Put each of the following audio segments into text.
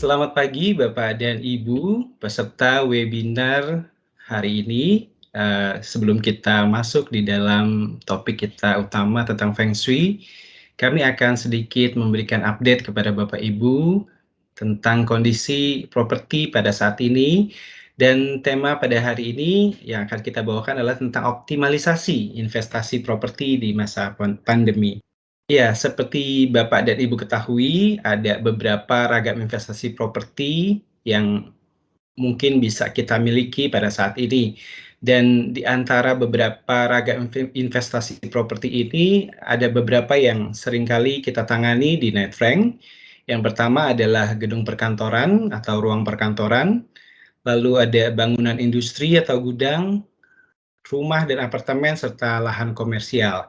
Selamat pagi Bapak dan Ibu, peserta webinar hari ini. Sebelum kita masuk di dalam topik kita utama tentang Feng Shui, kami akan sedikit memberikan update kepada Bapak Ibu tentang kondisi properti pada saat ini. Dan tema pada hari ini yang akan kita bawakan adalah tentang optimalisasi investasi properti di masa pandemi. Ya, seperti Bapak dan Ibu ketahui, ada beberapa ragam investasi properti yang mungkin bisa kita miliki pada saat ini. Dan di antara beberapa ragam investasi properti ini, ada beberapa yang seringkali kita tangani di Knight Frank. Yang pertama adalah gedung perkantoran atau ruang perkantoran, lalu ada bangunan industri atau gudang, rumah dan apartemen, serta lahan komersial.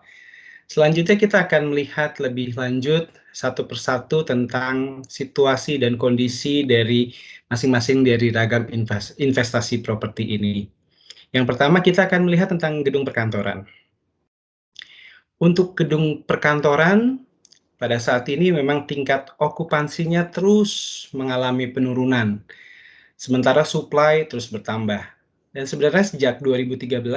Selanjutnya kita akan melihat lebih lanjut satu persatu tentang situasi dan kondisi dari masing-masing dari ragam investasi properti ini. Yang pertama kita akan melihat tentang gedung perkantoran. Untuk gedung perkantoran, pada saat ini memang tingkat okupansinya terus mengalami penurunan, sementara supply terus bertambah. Dan sebenarnya sejak 2013,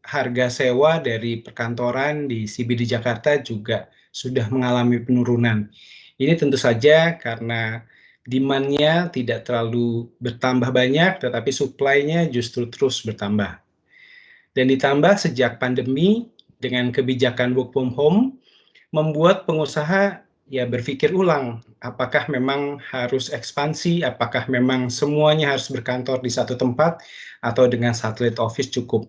harga sewa dari perkantoran di CBD Jakarta juga sudah mengalami penurunan. Ini tentu saja karena demand-nya tidak terlalu bertambah banyak, tetapi supply-nya justru terus bertambah. Dan ditambah sejak pandemi, dengan kebijakan work from home, membuat pengusaha ya berpikir ulang, apakah memang harus ekspansi, apakah memang semuanya harus berkantor di satu tempat, atau dengan satellite office cukup.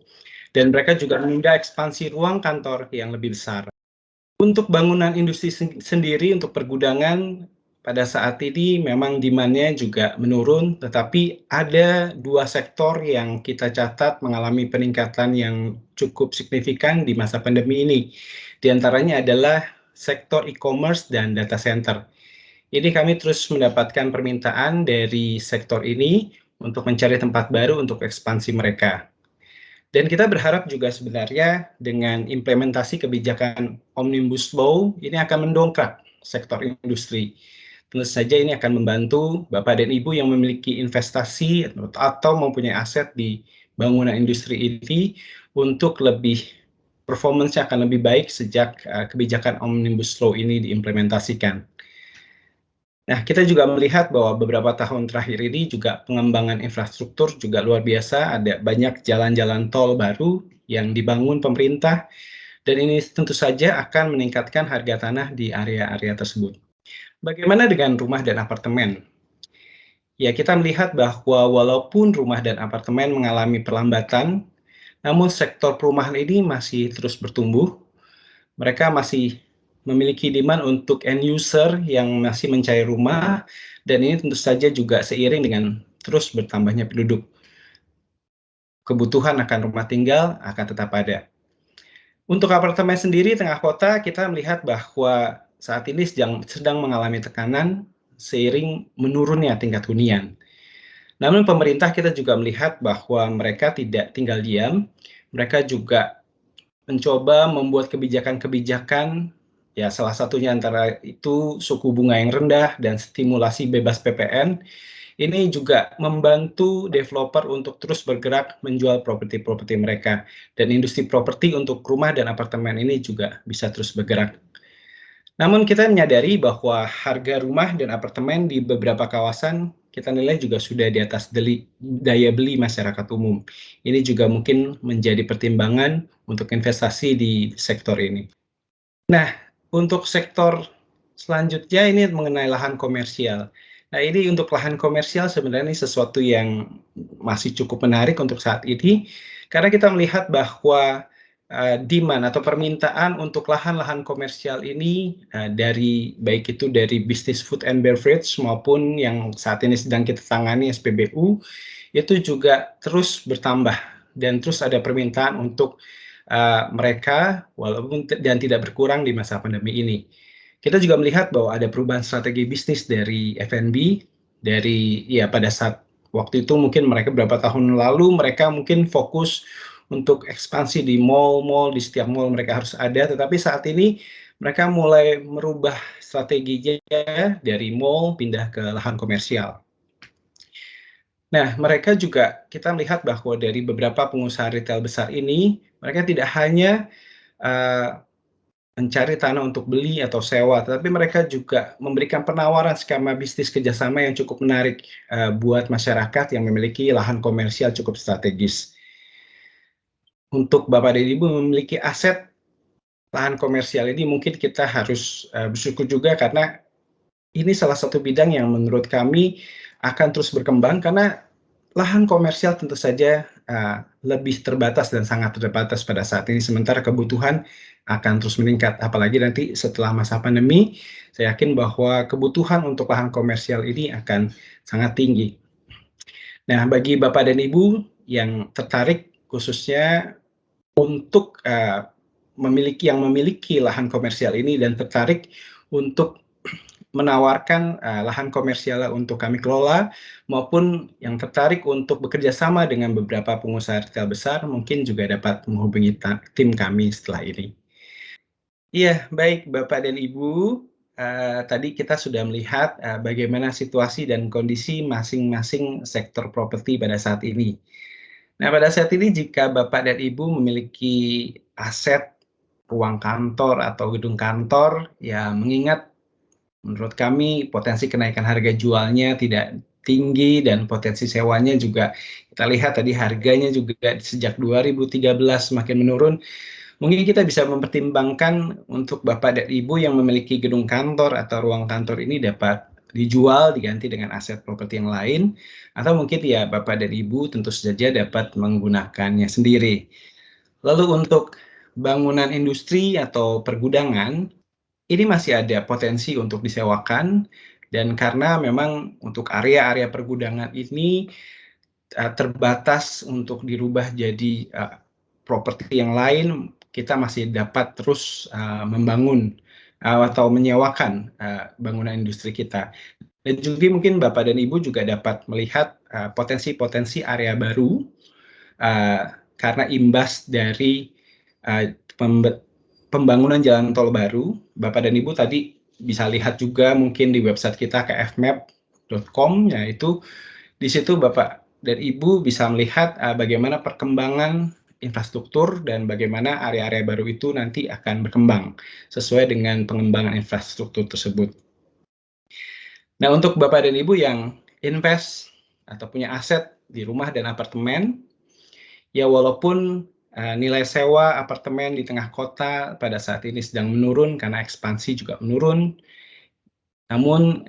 Dan mereka juga menunda ekspansi ruang kantor yang lebih besar. Untuk bangunan industri sendiri, untuk pergudangan, pada saat ini memang demand-nya juga menurun, tetapi ada dua sektor yang kita catat mengalami peningkatan yang cukup signifikan di masa pandemi ini. Di antaranya adalah sektor e-commerce dan data center. Ini kami terus mendapatkan permintaan dari sektor ini untuk mencari tempat baru untuk ekspansi mereka. Dan kita berharap juga sebenarnya dengan implementasi kebijakan Omnibus Law ini akan mendongkrak sektor industri. Tentu saja ini akan membantu Bapak dan Ibu yang memiliki investasi atau mempunyai aset di bangunan industri ini untuk lebih performance-nya akan lebih baik sejak kebijakan Omnibus Law ini diimplementasikan. Nah, kita juga melihat bahwa beberapa tahun terakhir ini juga pengembangan infrastruktur juga luar biasa, ada banyak jalan-jalan tol baru yang dibangun pemerintah, dan ini tentu saja akan meningkatkan harga tanah di area-area tersebut. Bagaimana dengan rumah dan apartemen? Ya, kita melihat bahwa walaupun rumah dan apartemen mengalami perlambatan, namun sektor perumahan ini masih terus bertumbuh. Mereka masih memiliki demand untuk end user yang masih mencari rumah, dan ini tentu saja juga seiring dengan terus bertambahnya penduduk. Kebutuhan akan rumah tinggal akan tetap ada. Untuk apartemen sendiri tengah kota, kita melihat bahwa saat ini sedang mengalami tekanan seiring menurunnya tingkat hunian. Namun pemerintah kita juga melihat bahwa mereka tidak tinggal diam, mereka juga mencoba membuat kebijakan-kebijakan, ya salah satunya antara itu suku bunga yang rendah dan stimulasi bebas PPN. Ini juga membantu developer untuk terus bergerak menjual properti-properti mereka. Dan industri properti untuk rumah dan apartemen ini juga bisa terus bergerak. Namun kita menyadari bahwa harga rumah dan apartemen di beberapa kawasan kita nilai juga sudah di atas daya beli masyarakat umum. Ini juga mungkin menjadi pertimbangan untuk investasi di sektor ini. Nah, untuk sektor selanjutnya ini mengenai lahan komersial. Nah, ini untuk lahan komersial sebenarnya ini sesuatu yang masih cukup menarik untuk saat ini, karena kita melihat bahwa demand atau permintaan untuk lahan-lahan komersial ini dari baik itu dari bisnis food and beverage maupun yang saat ini sedang kita tangani SPBU, itu juga terus bertambah dan terus ada permintaan untuk mereka walaupun dan tidak berkurang di masa pandemi ini. Kita juga melihat bahwa ada perubahan strategi bisnis dari F&B dari ya pada saat waktu itu mungkin mereka beberapa tahun lalu mereka mungkin fokus untuk ekspansi di mall-mall, di setiap mall mereka harus ada, tetapi saat ini mereka mulai merubah strateginya dari mall pindah ke lahan komersial. Nah, mereka juga kita melihat bahwa dari beberapa pengusaha retail besar ini, mereka tidak hanya, eee, mencari tanah untuk beli atau sewa, tetapi mereka juga memberikan penawaran skema bisnis kerjasama yang cukup menarik, buat masyarakat yang memiliki lahan komersial cukup strategis. Untuk Bapak dan Ibu memiliki aset lahan komersial ini mungkin kita harus, bersyukur juga karena ini salah satu bidang yang menurut kami akan terus berkembang karena lahan komersial tentu saja, lebih terbatas dan sangat terbatas pada saat ini, sementara kebutuhan akan terus meningkat. Apalagi nanti setelah masa pandemi, saya yakin bahwa kebutuhan untuk lahan komersial ini akan sangat tinggi. Nah, bagi Bapak dan Ibu yang tertarik khususnya untuk, memiliki lahan komersial ini dan tertarik untuk menawarkan, lahan komersial untuk kami kelola, maupun yang tertarik untuk bekerja sama dengan beberapa pengusaha retail besar, mungkin juga dapat menghubungi tim kami setelah ini. Iya, baik Bapak dan Ibu, tadi kita sudah melihat, bagaimana situasi dan kondisi masing-masing sektor properti pada saat ini. Nah, pada saat ini jika Bapak dan Ibu memiliki aset ruang kantor atau gedung kantor, ya mengingat menurut kami potensi kenaikan harga jualnya tidak tinggi dan potensi sewanya juga kita lihat tadi harganya juga sejak 2013 semakin menurun. Mungkin kita bisa mempertimbangkan untuk Bapak dan Ibu yang memiliki gedung kantor atau ruang kantor ini dapat dijual diganti dengan aset properti yang lain, atau mungkin ya Bapak dan Ibu tentu saja dapat menggunakannya sendiri. Lalu untuk bangunan industri atau pergudangan, ini masih ada potensi untuk disewakan dan karena memang untuk area-area pergudangan ini, terbatas untuk dirubah jadi, properti yang lain, kita masih dapat terus, membangun, atau menyewakan, bangunan industri kita. Dan juga mungkin Bapak dan Ibu juga dapat melihat, potensi-potensi area baru, eee, karena imbas dari, pembangunan jalan tol baru. Bapak dan Ibu tadi bisa lihat juga mungkin di website kita kfmap.com, yaitu di situ Bapak dan Ibu bisa melihat, bagaimana perkembangan infrastruktur dan bagaimana area-area baru itu nanti akan berkembang, sesuai dengan pengembangan infrastruktur tersebut. Nah, untuk Bapak dan Ibu yang invest atau punya aset di rumah dan apartemen, ya walaupun, nilai sewa apartemen di tengah kota pada saat ini sedang menurun karena ekspansi juga menurun, namun,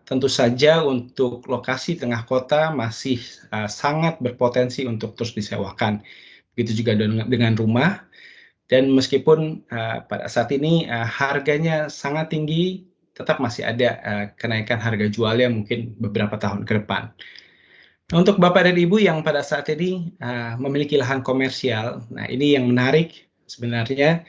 tentu saja untuk lokasi tengah kota masih, sangat berpotensi untuk terus disewakan. Begitu juga dengan rumah dan meskipun, pada saat ini, harganya sangat tinggi, tetap masih ada, kenaikan harga jualnya mungkin beberapa tahun ke depan. Untuk Bapak dan Ibu yang pada saat ini, memiliki lahan komersial, nah ini yang menarik sebenarnya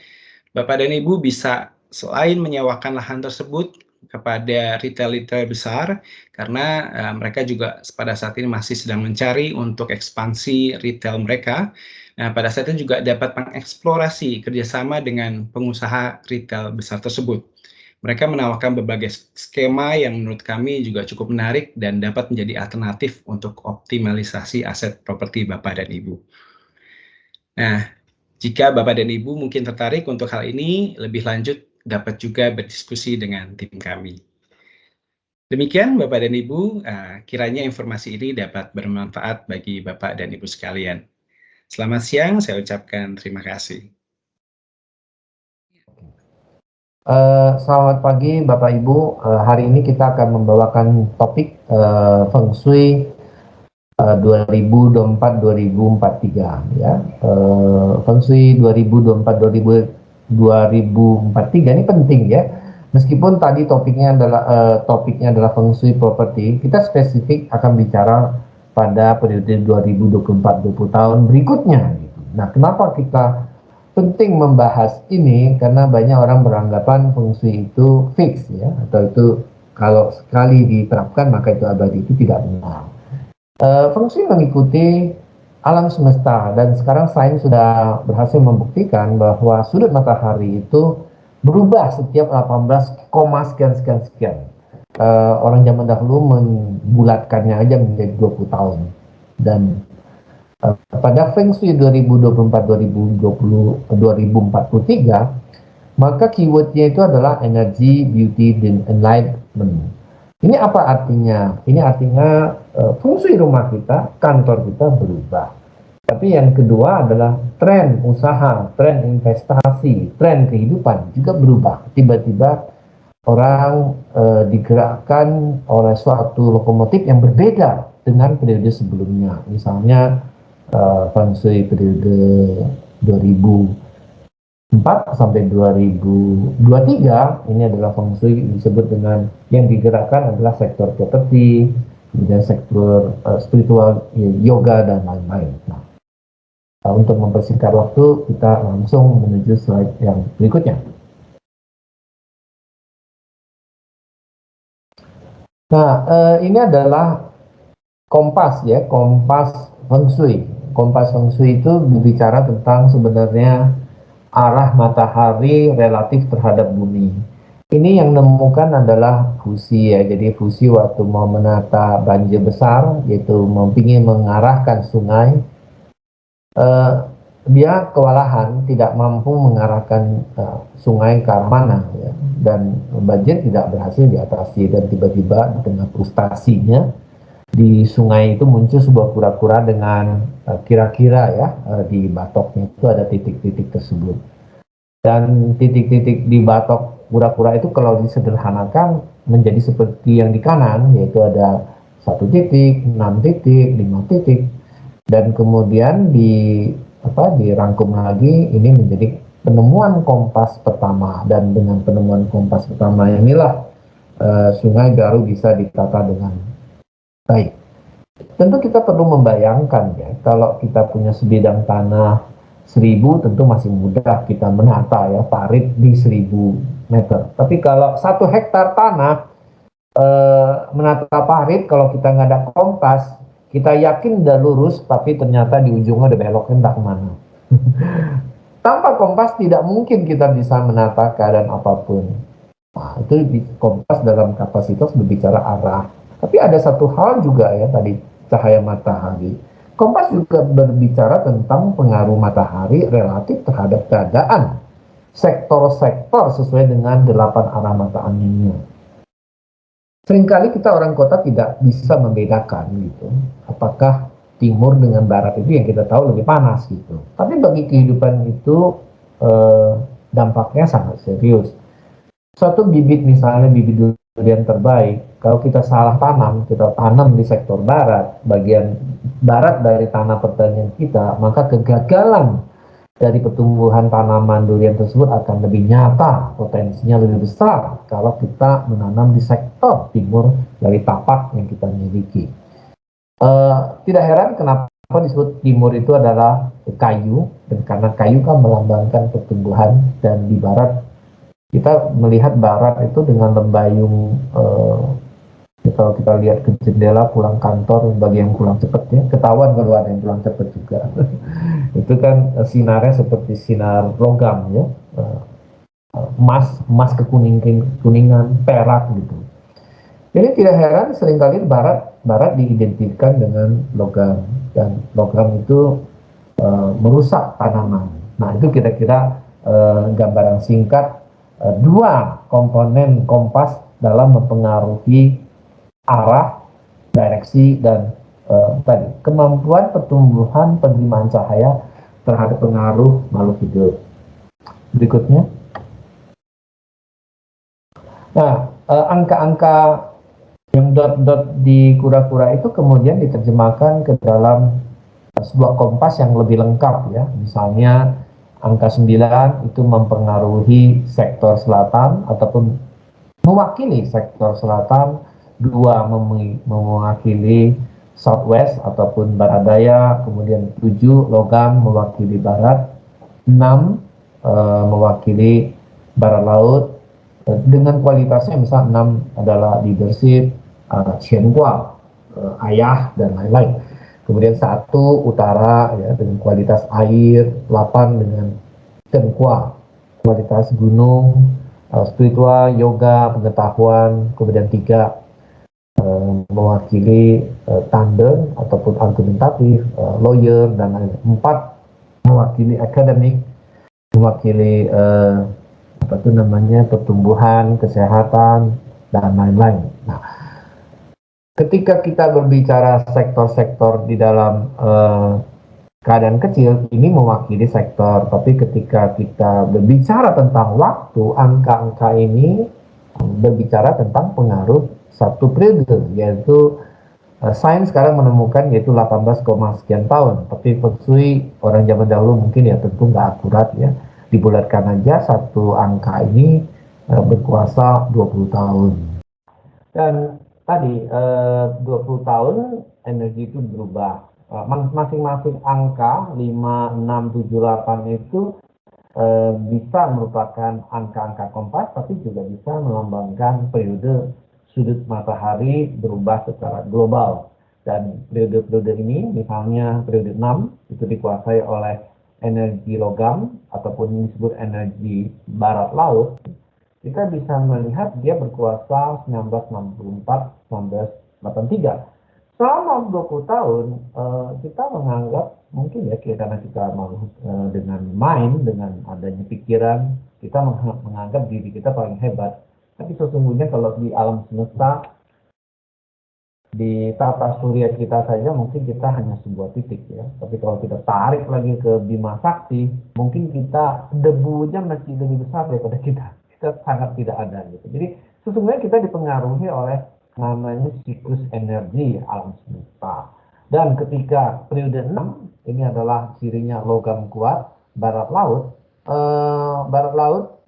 Bapak dan Ibu bisa selain menyewakan lahan tersebut kepada retail-retail besar, karena, mereka juga pada saat ini masih sedang mencari untuk ekspansi retail mereka. Nah, pada saat itu juga dapat mengeksplorasi kerjasama dengan pengusaha retail besar tersebut. Mereka menawarkan berbagai skema yang menurut kami juga cukup menarik dan dapat menjadi alternatif untuk optimalisasi aset properti Bapak dan Ibu. Nah, jika Bapak dan Ibu mungkin tertarik untuk hal ini, lebih lanjut dapat juga berdiskusi dengan tim kami. Demikian Bapak dan Ibu, kiranya informasi ini dapat bermanfaat bagi Bapak dan Ibu sekalian. Selamat siang, saya ucapkan terima kasih. Selamat pagi Bapak Ibu. Hari ini kita akan membawakan topik Feng Shui 2024-2043 ya. Feng Shui 2024-2043 ini penting ya. Meskipun tadi topiknya adalah Feng Shui properti, kita spesifik akan bicara pada periode 2024-20 tahun berikutnya. Gitu. Nah, kenapa kita penting membahas ini karena banyak orang beranggapan feng shui itu fix ya, atau itu kalau sekali diterapkan maka itu abadi. Itu tidak benar. Feng shui mengikuti alam semesta dan sekarang sains sudah berhasil membuktikan bahwa sudut matahari itu berubah setiap 18, sekian sekian sekian. Orang zaman dahulu membulatkannya aja menjadi 20 tahun. Dan pada Feng Shui 2024-2023, maka keywordnya itu adalah energy, beauty, dan enlightenment. Ini apa artinya? Ini artinya fungsi rumah kita, kantor kita berubah. Tapi yang kedua adalah tren usaha, tren investasi, tren kehidupan juga berubah. Tiba-tiba orang digerakkan oleh suatu lokomotif yang berbeda dengan periode sebelumnya. Misalnya Feng Shui periode 2004 sampai 2023 ini adalah Feng Shui disebut dengan yang digerakkan adalah sektor properti, kemudian sektor spiritual, yoga dan lain-lain. Nah, untuk mempersingkat waktu, kita langsung menuju slide yang berikutnya. Nah, ini adalah kompas ya, kompas Feng Shui. Kompas Feng Shui itu berbicara tentang sebenarnya arah matahari relatif terhadap bumi. Ini yang menemukan adalah Fusi ya, jadi Fusi waktu mau menata banjir besar, yaitu ingin mengarahkan sungai, dia kewalahan, tidak mampu mengarahkan sungai ke arah mana ya, dan banjir tidak berhasil diatasi, dan tiba-tiba di tengah frustasinya di sungai itu muncul sebuah kura-kura dengan kira-kira ya di batoknya itu ada titik-titik tersebut, dan titik-titik di batok kura-kura itu kalau disederhanakan menjadi seperti yang di kanan, yaitu ada 1 titik, 6 titik, 5 titik, dan kemudian dirangkum lagi ini menjadi penemuan kompas pertama, dan dengan penemuan kompas pertama inilah sungai baru bisa ditata dengan baik. Tentu kita perlu membayangkan ya, kalau kita punya sebidang tanah 1000 tentu masih mudah kita menata ya parit di 1000 meter. Tapi kalau 1 hektar tanah menata parit, kalau kita nggak ada kompas, kita yakin udah lurus, tapi ternyata di ujungnya udah belok entah kemana. Tanpa kompas tidak mungkin kita bisa menata keadaan apapun. Nah, itu di kompas dalam kapasitas berbicara arah. Tapi ada satu hal juga ya tadi, cahaya matahari. Kompas juga berbicara tentang pengaruh matahari relatif terhadap keadaan sektor-sektor sesuai dengan 8 arah mata anginnya. Seringkali kita orang kota tidak bisa membedakan gitu, apakah timur dengan barat itu yang kita tahu lebih panas gitu. Tapi bagi kehidupan itu dampaknya sangat serius. Suatu bibit, misalnya bibit durian terbaik, kalau kita salah tanam, kita tanam di sektor barat, bagian barat dari tanah pertanian kita, maka kegagalan dari pertumbuhan tanaman durian tersebut akan lebih nyata, potensinya lebih besar kalau kita menanam di sektor timur dari tapak yang kita miliki. Tidak heran kenapa disebut timur itu adalah kayu, dan karena kayu kan melambangkan pertumbuhan, dan di barat kita melihat barat itu dengan lembayung. Kalau kita lihat ke jendela pulang kantor, bagi yang pulang cepat ya, ketahuan kalau ada yang pulang cepat juga. Itu kan sinarnya seperti sinar logam ya, emas kekuningan, perak gitu. Jadi tidak heran seringkali barat diidentikan dengan logam, dan logam itu merusak tanaman. Nah, itu kira-kira gambaran singkat dua komponen kompas dalam mempengaruhi arah, direksi, dan tadi kemampuan pertumbuhan penerimaan cahaya terhadap pengaruh makhluk hidup. Berikutnya. Nah, angka-angka yang dot-dot di kura-kura itu kemudian diterjemahkan ke dalam sebuah kompas yang lebih lengkap ya. Misalnya angka 9 itu mempengaruhi sektor selatan ataupun mewakili sektor selatan, 2 mewakili southwest ataupun barat daya, kemudian 7 logam mewakili barat, 6 mewakili barat laut, dengan kualitasnya misal 6 adalah leadership, Qianhua, ayah, dan lain-lain. Kemudian 1 utara ya dengan kualitas air, 8 dengan Zhenhua, kualitas gunung, spiritual, yoga, pengetahuan, kemudian 3 mewakili thunder ataupun argumentatif, lawyer, dan lain-lain. 4 mewakili akademik, mewakili apa itu namanya pertumbuhan, kesehatan, dan lain-lain. Nah, ketika kita berbicara sektor-sektor di dalam keadaan kecil, ini mewakili sektor. Tapi ketika kita berbicara tentang waktu, angka-angka ini berbicara tentang pengaruh satu periode, yaitu sains sekarang menemukan yaitu 18, sekian tahun. Tapi Feng Shui orang zaman dahulu mungkin ya tentu nggak akurat ya. Dibulatkan aja satu angka ini berkuasa 20 tahun. Dan tadi 20 tahun energi itu berubah. Masing-masing angka 5, 6, 7, 8 itu bisa merupakan angka-angka kompas, tapi juga bisa melambangkan periode sudut matahari berubah secara global. Dan periode-periode ini, misalnya periode 6, itu dikuasai oleh energi logam, ataupun disebut energi barat laut. Kita bisa melihat dia berkuasa 1964-1983. Selama 20 tahun, kita menganggap mungkin ya karena kita mau dengan main, dengan adanya pikiran, kita menganggap diri kita paling hebat. Tapi sesungguhnya kalau di alam semesta, di tata surya kita saja mungkin kita hanya sebuah titik ya. Tapi kalau kita tarik lagi ke Bima Sakti, mungkin kita debunya masih lebih besar daripada kita. Kita sangat tidak ada gitu. Jadi sesungguhnya kita dipengaruhi oleh namanya siklus energi alam semesta. Dan ketika periode 6 ini adalah cirinya logam kuat, barat laut. Barat laut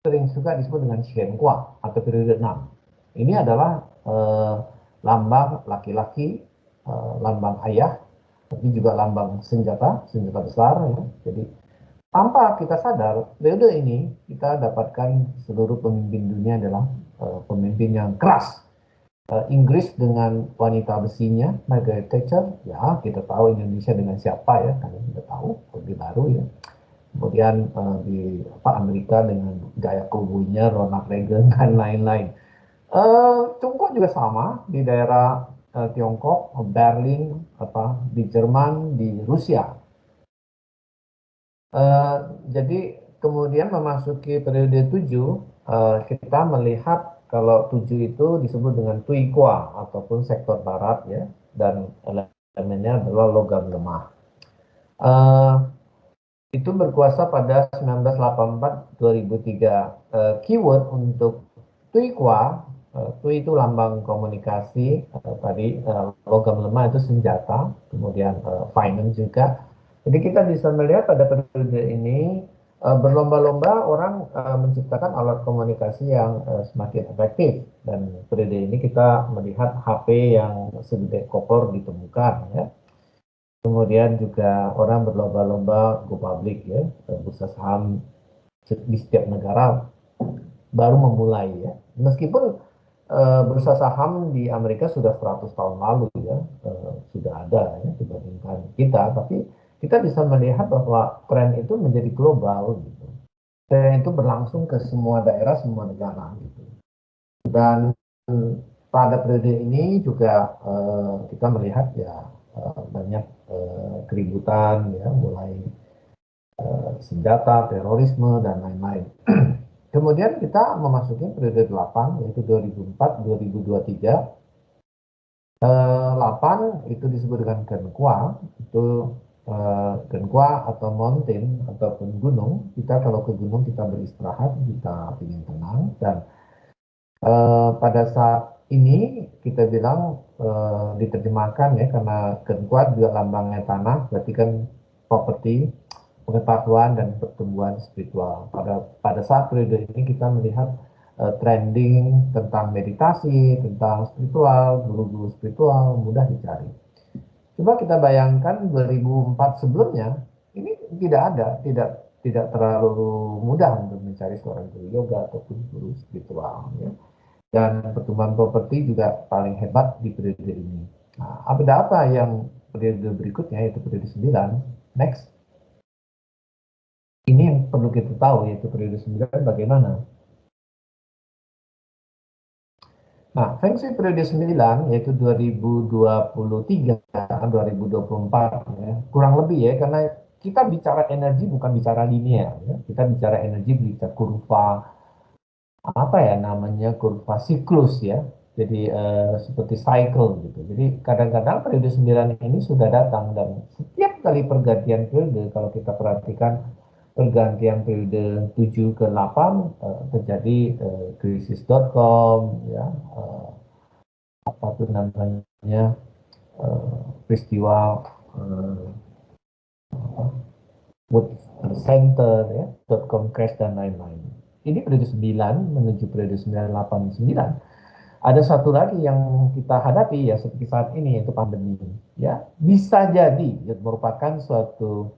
sering suka disebut dengan Shenhua atau periode 6. Ini adalah lambang laki-laki, lambang ayah, tapi juga lambang senjata, senjata besar ya. Jadi tanpa kita sadar, periode ini kita dapatkan seluruh pemimpin dunia adalah pemimpin yang keras. Inggris dengan wanita besinya, Margaret Thatcher, ya kita tahu Indonesia dengan siapa ya, kalian sudah tahu, Orde Baru ya. Kemudian di Amerika dengan gaya kobuynya Ronald Reagan dan lain-lain. Tiongkok juga sama di daerah Tiongkok, Berlin, di Jerman, di Rusia. Jadi kemudian memasuki periode 7, kita melihat kalau 7 itu disebut dengan Tui Kwa ataupun sektor barat ya, dan elemennya adalah logam lemah. Itu berkuasa pada 1984-2003. Keyword untuk Tui Kwa, Tui itu lambang komunikasi, tadi logam lemah itu senjata, kemudian finance juga. Jadi kita bisa melihat pada periode ini berlomba-lomba orang menciptakan alat komunikasi yang semakin efektif. Dan periode ini kita melihat HP yang segede koper ditemukan ya. Kemudian juga orang berlomba-lomba go public ya, bursa saham di setiap negara baru memulai ya. Meskipun bursa saham di Amerika sudah 100 tahun lalu ya, sudah ada ya dibandingkan kita, tapi kita bisa melihat bahwa tren itu menjadi global gitu. Tren itu berlangsung ke semua daerah, semua negara gitu. Dan pada periode ini juga kita melihat ya banyak keributan ya, mulai senjata, terorisme, dan lain-lain. Kemudian kita memasuki periode 8, yaitu 2004-2023. 8 itu disebut dengan Genhua, itu Genhua atau mountain ataupun gunung. Kita kalau ke gunung kita beristirahat, kita ingin tenang, dan pada saat ini kita bilang diterjemahkan ya, karena Genhua juga lambangnya tanah, berarti kan properti, pengetahuan, dan pertumbuhan spiritual. Pada saat periode ini kita melihat trending tentang meditasi, tentang spiritual, guru-guru spiritual mudah dicari. Coba kita bayangkan 2004 sebelumnya, ini tidak ada, tidak terlalu mudah untuk mencari seorang guru yoga ataupun guru spiritual ya. Dan pertumbuhan properti juga paling hebat di periode ini. Nah, ada apa yang periode berikutnya, yaitu periode 9. Next. Ini yang perlu kita tahu, yaitu periode 9 bagaimana. Nah, Feng Shui periode 9 yaitu 2023 2024 ya. Kurang lebih ya, karena kita bicara energi bukan bicara linear ya. Kita bicara energi bicara kurva, apa ya namanya, kurva siklus ya. Jadi seperti cycle gitu. Jadi kadang-kadang periode 9 ini sudah datang, dan setiap kali pergantian periode kalau kita perhatikan pergantian periode 7 ke 8 terjadi krisis.com ya, apa tuh namanya, peristiwa eh, Wood Center ya, .com crash dan lain-lain. Ini periode 9 menuju periode 989. Ada satu lagi yang kita hadapi ya seperti saat ini, yaitu pandemi ya. Bisa jadi ya, merupakan suatu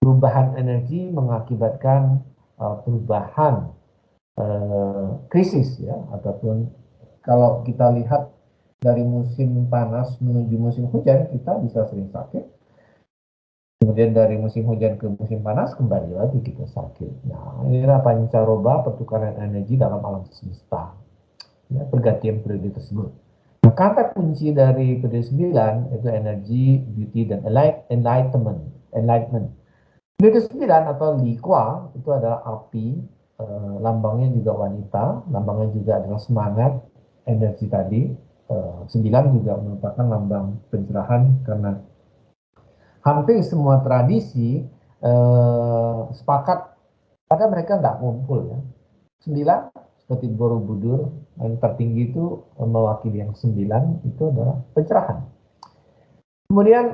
perubahan energi mengakibatkan perubahan krisis ya, ataupun kalau kita lihat dari musim panas menuju musim hujan, kita bisa sering sakit. Kemudian dari musim hujan ke musim panas kembali lagi kita sakit. Nah, inilah pancaroba pertukaran energi dalam alam semesta. Ya, pergantian periode tersebut. Nah, kata kunci dari periode 9 itu energi, beauty, dan enlightenment. Enlightenment. Periode 9 atau Li Kwa itu adalah api, lambangnya juga wanita, lambangnya juga adalah semangat, energi tadi. 9 juga merupakan lambang pencerahan, karena hampir semua tradisi sepakat pada mereka nggak ngumpul ya. 9 seperti Borobudur yang tertinggi itu mewakili yang 9 itu adalah pencerahan. Kemudian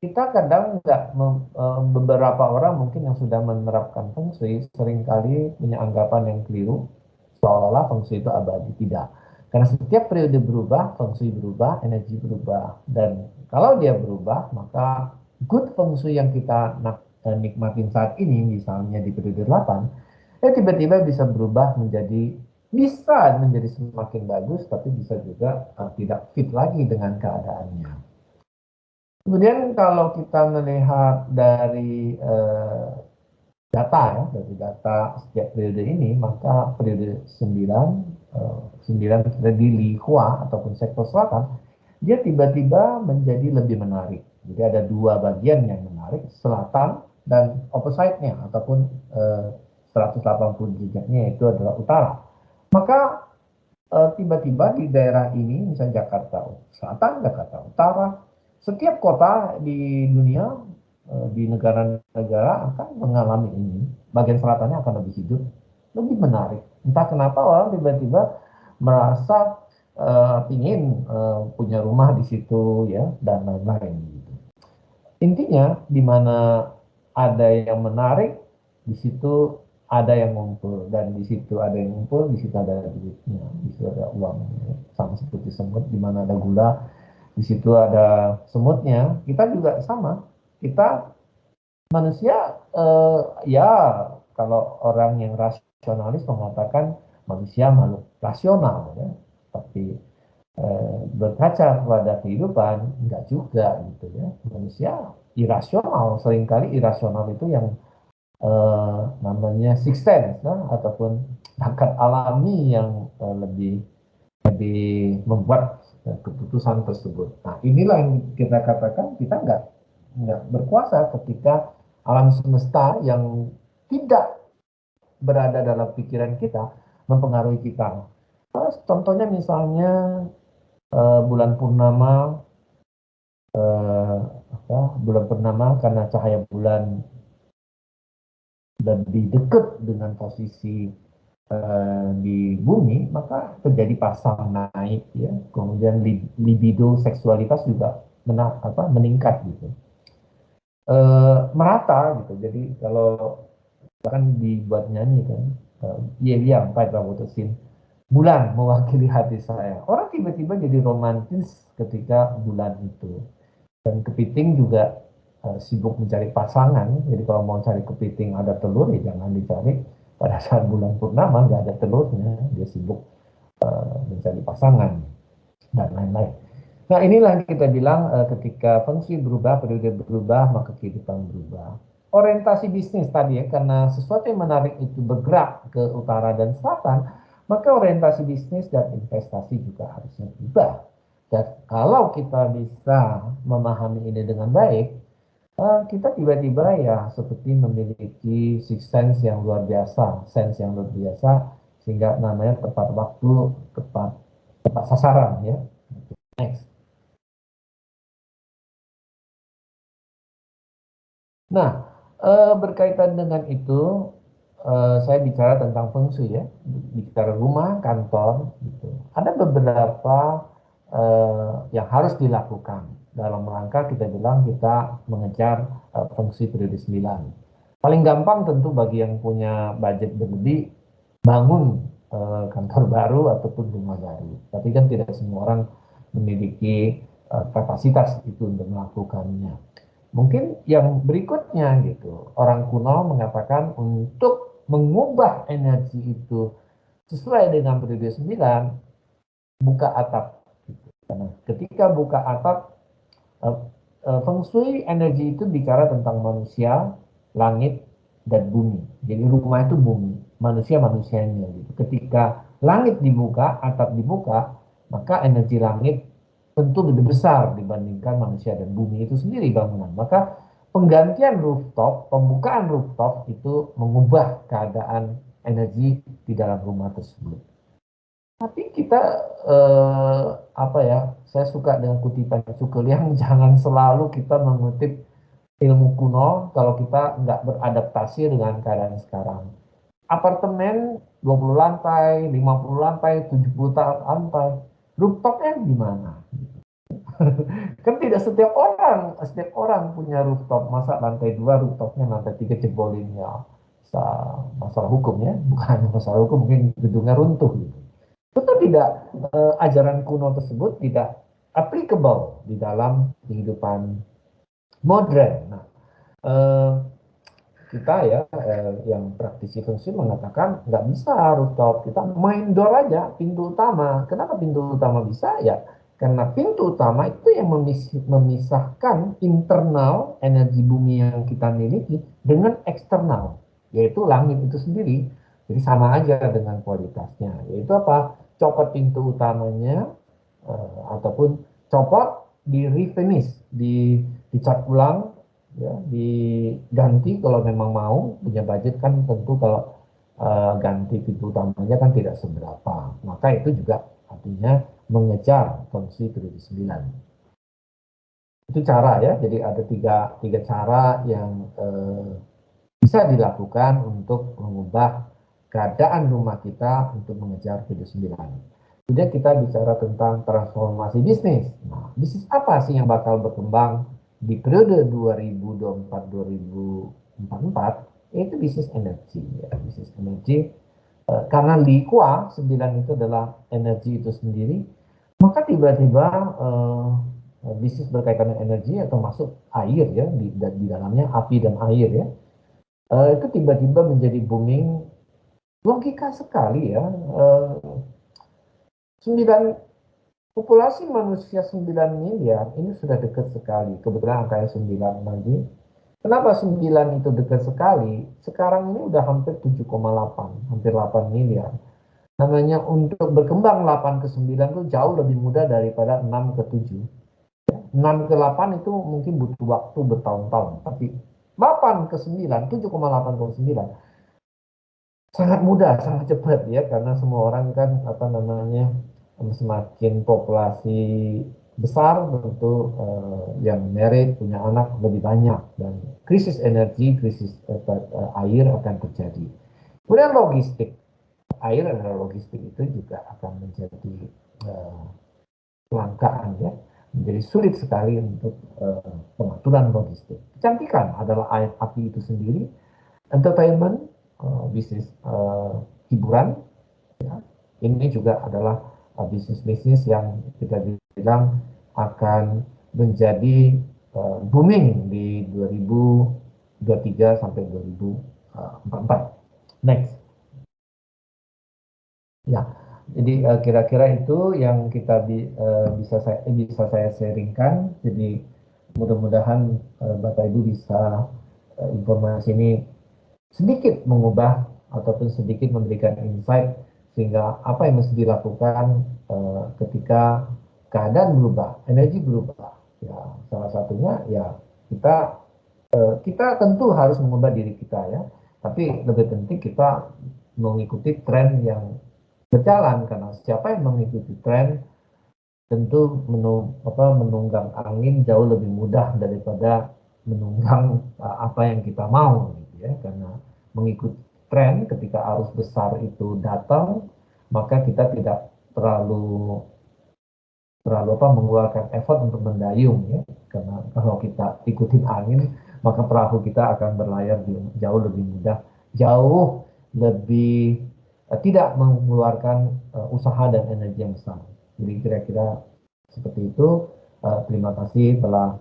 kita kadang nggak beberapa orang mungkin yang sudah menerapkan Feng Shui seringkali punya anggapan yang keliru seolah-olah Feng Shui itu abadi. Tidak. Karena setiap periode berubah, Feng Shui berubah, energi berubah. Dan kalau dia berubah, maka good Feng Shui yang kita nikmatin saat ini, misalnya di periode 8, tiba-tiba bisa berubah bisa menjadi semakin bagus, tapi bisa juga tidak fit lagi dengan keadaannya. Kemudian kalau kita melihat dari data ya, dari data setiap periode ini, maka periode 9, 9 di Li Hua ataupun sektor selatan, dia tiba-tiba menjadi lebih menarik. Jadi ada dua bagian yang menarik, selatan dan opposite-nya ataupun 180 derajatnya, itu adalah utara. Maka tiba-tiba di daerah ini, misalnya Jakarta Selatan, Jakarta Utara, setiap kota di dunia, di negara-negara akan mengalami ini. Bagian selatannya akan lebih hidup, lebih menarik. Entah kenapa orang tiba-tiba merasa ingin punya rumah di situ ya, dan lain-lain. Intinya di mana ada yang menarik, di situ ada yang ngumpul, dan di situ ada yang ngumpul, di situ ada duitnya, di situ ada uangnya. Sama seperti semut, di mana ada gula, di situ ada semutnya. Kita juga sama. Kita manusia ya, kalau orang yang rasionalis mengatakan manusia makhluk rasional ya, tapi berkaca kepada kehidupan enggak juga gitu ya. Manusia irasional, seringkali irasional itu yang namanya sixth sense ataupun bakat alami yang lebih membuat keputusan tersebut. Nah, inilah yang kita katakan, kita nggak berkuasa ketika alam semesta yang tidak berada dalam pikiran kita mempengaruhi kita. Contohnya misalnya bulan purnama, bulan purnama karena cahaya bulan lebih dekat dengan posisi di bumi, maka terjadi pasang naik ya. Kemudian libido seksualitas juga meningkat gitu. Merata gitu. Jadi kalau bahkan dibuat nyanyi kan, yang Pai Prabotosin, bulan mewakili hati saya. Orang tiba-tiba jadi romantis ketika bulan itu. Dan kepiting juga sibuk mencari pasangan. Jadi kalau mau cari kepiting ada telur, ya jangan dicari pada saat bulan purnama, nggak ada telurnya. Dia sibuk mencari pasangan dan lain-lain. Nah, inilah yang kita bilang ketika fungsi berubah, periode berubah, maka kehidupan berubah. Orientasi bisnis tadi ya, karena sesuatu yang menarik itu bergerak ke utara dan selatan, maka orientasi bisnis dan investasi juga harusnya berubah. Dan kalau kita bisa memahami ini dengan baik, kita tiba-tiba ya seperti memiliki six sense yang luar biasa, sense yang luar biasa, sehingga namanya tepat waktu, tepat tepat sasaran ya. Next. Nah, berkaitan dengan itu, saya bicara tentang feng shui ya, bicara rumah, kantor, gitu. Ada beberapa yang harus dilakukan dalam rangka kita bilang kita mengejar feng shui periode 9. Paling gampang tentu bagi yang punya budget berlebih, bangun kantor baru ataupun rumah baru. Tapi kan tidak semua orang memiliki kapasitas itu untuk melakukannya. Mungkin yang berikutnya gitu, orang kuno mengatakan untuk mengubah energi itu sesuai dengan periode 9, buka atap. Gitu. Karena ketika buka atap, uh, feng shui energi itu bicara tentang manusia, langit, dan bumi. Jadi rumah itu bumi, manusia manusianya. Gitu. Ketika langit dibuka, atap dibuka, maka energi langit tentu lebih besar dibandingkan manusia dan bumi itu sendiri bangunan. Maka penggantian rooftop, pembukaan rooftop itu mengubah keadaan energi di dalam rumah tersebut. Tapi kita apa ya? Saya suka dengan kutipan Cukul yang jangan selalu kita mengutip ilmu kuno kalau kita nggak beradaptasi dengan keadaan sekarang. Apartemen 20 lantai, 50 lantai, 70 lantai, rooftopnya di mana? Kan tidak setiap orang punya rooftop. Masa lantai 2 rooftopnya lantai 3 jebolinnya. Masalah hukum ya, bukan masalah hukum, mungkin gedungnya runtuh gitu. Tentu tidak, ajaran kuno tersebut tidak applicable di dalam kehidupan modern. Nah, eh, kita ya yang praktisi fungsi mengatakan nggak bisa rooftop, kita main door aja pintu utama. Kenapa pintu utama bisa ya? Karena pintu utama itu yang memisahkan internal energi bumi yang kita miliki dengan eksternal, yaitu langit itu sendiri. Jadi sama aja dengan kualitasnya, yaitu apa? Copot pintu utamanya, ataupun copot, di refinish, dicat ulang, ya, diganti kalau memang mau, punya budget kan tentu kalau ganti pintu utamanya kan tidak seberapa. Maka itu juga artinya mengejar fungsi periode 9. Itu cara ya, jadi ada tiga cara yang bisa dilakukan untuk mengubah keadaan rumah kita untuk mengejar periode 9. Kemudian kita bicara tentang transformasi bisnis. Nah, bisnis apa sih yang bakal berkembang di periode 2024-2044? Yaitu bisnis energi. Ya, bisnis energi. Karena Li Kuo 9 itu adalah energi itu sendiri, maka tiba-tiba bisnis berkaitan dengan energi atau masuk air ya, di dalamnya api dan air ya, itu tiba-tiba menjadi booming. Logika sekali ya. 9 Populasi manusia 9 miliar ini sudah dekat sekali. Kebetulan angkanya 9 lagi. Kenapa 9 itu dekat sekali? Sekarang ini udah hampir 7,8, hampir 8 miliar. Namanya untuk berkembang 8 ke 9 itu jauh lebih mudah daripada 6 ke 7. 6 ke 8 itu mungkin butuh waktu bertahun-tahun. Tapi 8 ke 9, 7,8 ke 9 sangat mudah, sangat cepat ya, karena semua orang kan apa namanya, semakin populasi besar tentu yang married punya anak lebih banyak dan krisis energi, krisis air akan terjadi. Kemudian logistik, air adalah logistik itu juga akan menjadi kelangkaan ya, menjadi sulit sekali untuk pengaturan logistik. Kecantikan adalah air api itu sendiri, entertainment, bisnis hiburan, ya. Ini juga adalah bisnis-bisnis yang kita bilang akan menjadi booming di 2023 sampai 2044. Next. Ya, Jadi kira-kira itu yang bisa saya sharingkan. Jadi mudah-mudahan Bapak Ibu bisa informasi ini sedikit mengubah ataupun sedikit memberikan insight sehingga apa yang mesti dilakukan ketika keadaan berubah, energi berubah. Ya, salah satunya ya kita kita tentu harus mengubah diri kita ya, tapi lebih penting kita mengikuti tren yang berjalan karena siapa yang mengikuti tren tentu menunggang angin jauh lebih mudah daripada menunggang apa yang kita mau gitu ya, karena mengikuti tren ketika arus besar itu datang maka kita tidak terlalu terlalu mengeluarkan effort untuk mendayung ya, karena kalau kita ikutin angin maka perahu kita akan berlayar jauh lebih mudah, jauh lebih tidak mengeluarkan usaha dan energi yang besar. Jadi kira-kira seperti itu. Terima kasih telah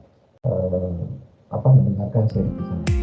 mendengarkan sharing saya.